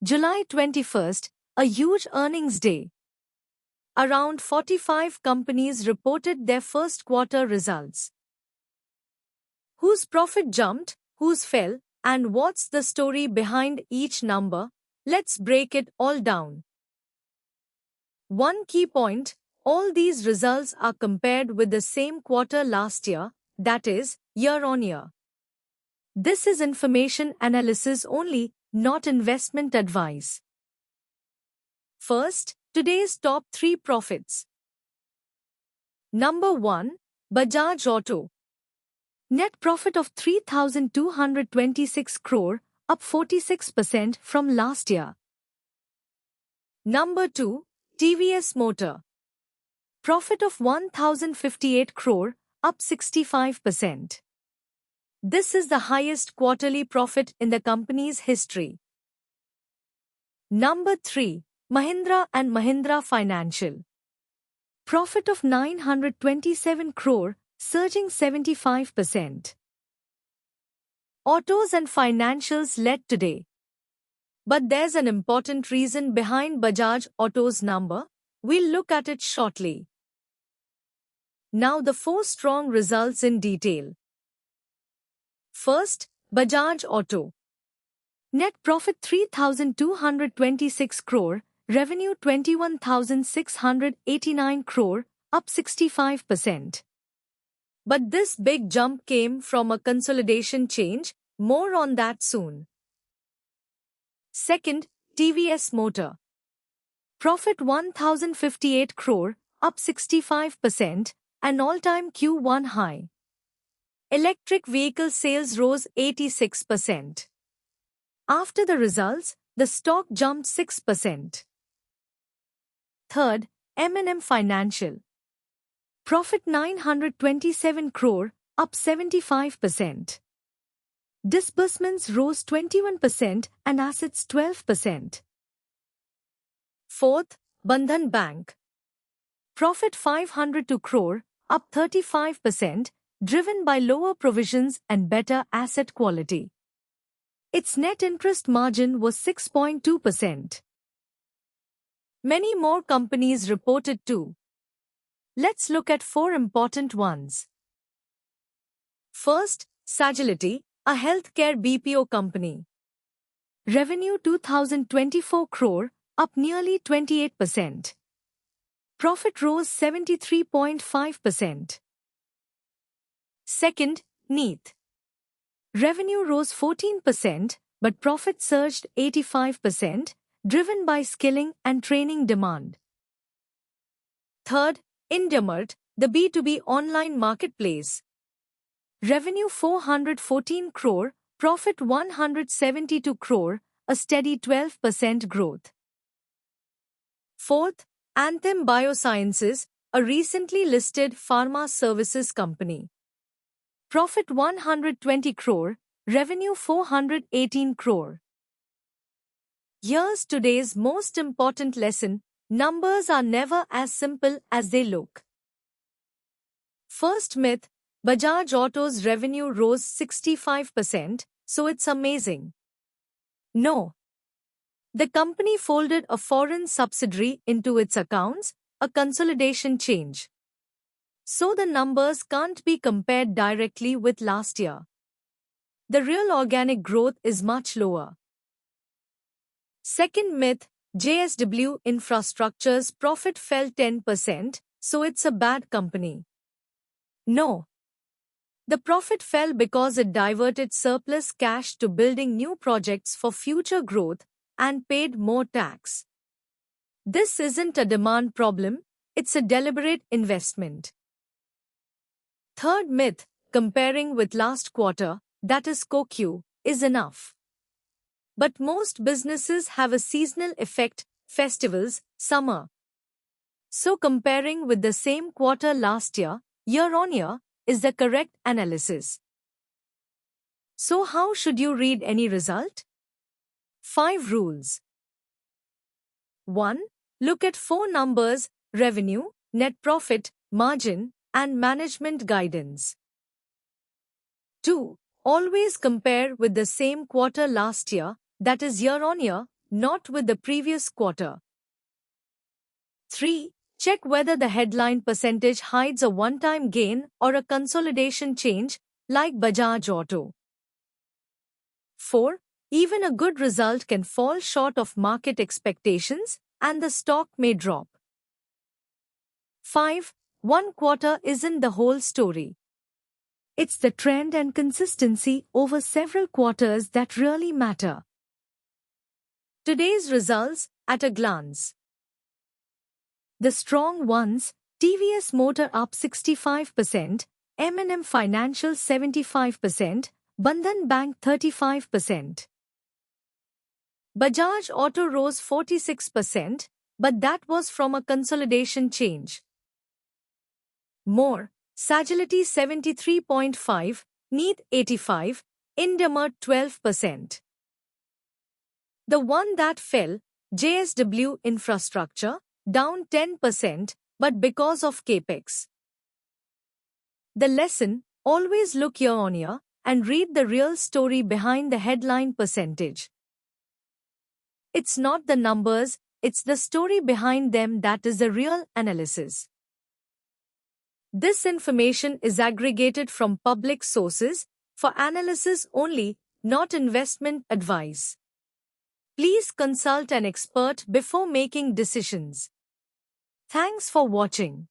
July 21st, a huge earnings day. Around 45 companies reported their first quarter results. Whose profit jumped, whose fell, and what's the story behind each number? Let's break it all down. One key point, all these results are compared with the same quarter last year, that is, year on year. This is information analysis only, not investment advice. First, today's top 3 profits. Number 1, Bajaj Auto. Net profit of 3,226 crore, up 46% from last year. Number 2, TVS Motor. Profit of 1,058 crore, up 65%. This is the highest quarterly profit in the company's history. Number 3, Mahindra & Mahindra Financial. Profit of 927 crore, surging 75%. Autos and financials led today. But there's an important reason behind Bajaj Auto's number. We'll look at it shortly. Now the 4 strong results in detail. First, Bajaj Auto. Net profit 3,226 crore, revenue 21,689 crore, up 65%. But this big jump came from a consolidation change, more on that soon. Second, TVS Motor. Profit 1,058 crore, up 65%, an all-time Q1 high. Electric vehicle sales rose 86%. After the results, the stock jumped 6%. Third, M&M Financial. Profit 927 crore, up 75%. Disbursements rose 21% and assets 12%. Fourth, Bandhan Bank. Profit 502 crore, up 35%, driven by lower provisions and better asset quality. Its net interest margin was 6.2%. Many more companies reported too. Let's look at 4 important ones. First, Sagility, a healthcare BPO company. Revenue 2,024 crore, up nearly 28%. Profit rose 73.5%. Second, Neat. Revenue rose 14%, but profit surged 85%, driven by skilling and training demand. Third, IndiaMART, the B2B online marketplace. Revenue 414 crore, profit 172 crore, a steady 12% growth. Fourth, Anthem Biosciences, a recently listed pharma services company. Profit 120 crore, revenue 418 crore. Here's today's most important lesson: numbers are never as simple as they look. First myth, Bajaj Auto's revenue rose 65%, so it's amazing. No. The company folded a foreign subsidiary into its accounts, a consolidation change. So the numbers can't be compared directly with last year. The real organic growth is much lower. Second myth, JSW Infrastructure's profit fell 10%, so it's a bad company. No. The profit fell because it diverted surplus cash to building new projects for future growth and paid more tax. This isn't a demand problem, it's a deliberate investment. Third myth, comparing with last quarter, that is QoQ, is enough. But most businesses have a seasonal effect, festivals, summer. So comparing with the same quarter last year, year on year, is the correct analysis. So how should you read any result? 5 rules. 1. Look at 4 numbers: revenue, net profit, margin, and management guidance. 2. Always compare with the same quarter last year, that is year on year, not with the previous quarter. 3. Check whether the headline percentage hides a one-time gain or a consolidation change, like Bajaj Auto. 4. Even a good result can fall short of market expectations and the stock may drop. 5. One quarter isn't the whole story. It's the trend and consistency over several quarters that really matter. Today's results at a glance. The strong ones: TVS Motor up 65%, M&M Financial 75%, Bandhan Bank 35%. Bajaj Auto rose 46%, but that was from a consolidation change. More: Sagility 73.5, Neat 85, Indemer 12%. The one that fell, JSW Infrastructure, down 10%, but because of capex. The lesson: always look year-on-year and read the real story behind the headline percentage. It's not the numbers, it's the story behind them that is the real analysis. This information is aggregated from public sources for analysis only, not investment advice. Please consult an expert before making decisions. Thanks for watching.